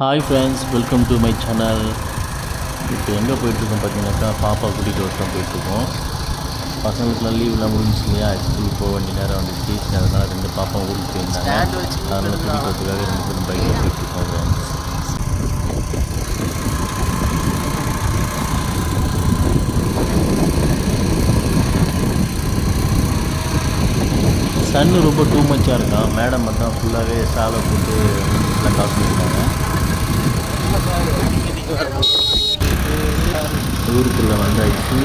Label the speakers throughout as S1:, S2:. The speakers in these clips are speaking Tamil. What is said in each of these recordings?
S1: Hi friends, welcome to my channel. இப்போ எங்கே போயிட்டுருக்கோம் பார்த்தீங்கன்னாக்கா, பாப்பா கூட்டிகிட்டு வரதான் போயிட்டுருக்கோம். பசங்களுக்குலாம் லீவ்லாம் முடிஞ்சிச்சு இல்லையா, ஸ்கூலுக்கு போக வேண்டிய நேரம் வந்துச்சு. அதனால் 2 பாப்பா ஊருக்கு போயிருந்தாங்க. அதனால் கூட்டிகிட்டு வரதுக்காக 2 பேரும் பைக்கில் போயிட்டுருக்கோம் ஃப்ரெண்ட்ஸ். சன்னு ரொம்ப டூ மச்சாக இருக்கான். மேடம் மட்டும் ஃபுல்லாகவே சாலை போட்டு நல்லா காசு பண்ணியிருக்காங்க. ஊருக்குள்ளே வந்தாச்சு.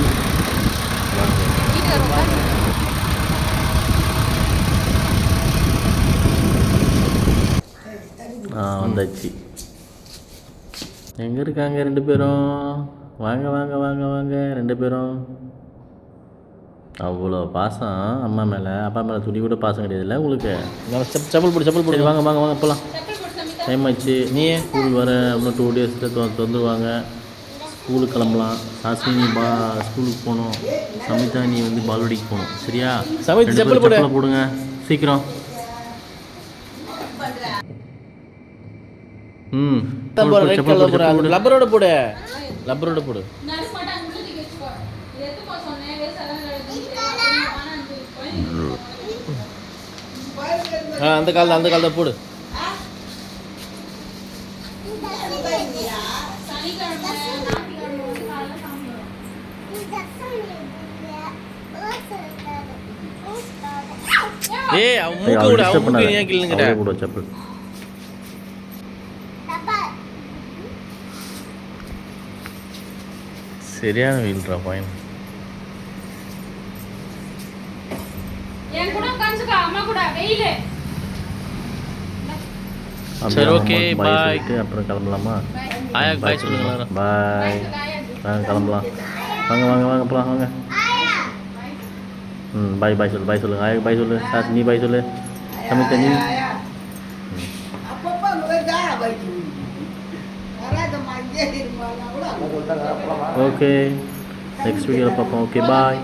S1: வந்தாச்சு. எங்கே இருக்காங்க 2 பேரும்? வாங்க வாங்க வாங்க வாங்க 2 பேரும். அவ்வளோ பாசம் அம்மா மேலே. அப்பா மேலே துணி கூட பாசம் கிடையாதுல்ல உங்களுக்கு? செப்பல் போடு. வாங்க வாங்க வாங்க போகலாம். டைம் ஆச்சு. நீ ஸ்கூல் வர இன்னும் 2 டேஸில் வந்துடுவாங்க. ஸ்கூலுக்கு கிளம்பலாம். சாஸ்திரி நீ ஸ்கூலுக்கு போகணும். சமிதா நீ வந்து பால்வாடிக்கு போகணும். சரியா? செப்பல் போடுங்க சீக்கிரம். லப்பரோட போடு. அந்த கால் தான் போடு. சரியான வீல்ரா பாயின். சரி, ஓகே, பாய். அப்புறம் கிளம்பலாமா? பாய் சொல்லுங்க. பாய். கிளம்பலாம். வாங்க வாங்க வாங்க போகலாம் வாங்க. பாய் சொல்லுங்க. ஆயா பாய் சொல்லு. சாஸ் நீ பாய் சொல்லு. சமிதா நீ. ஓகே, நெக்ஸ்ட் வீடியோவில் பார்ப்போம். ஓகே, பாய்.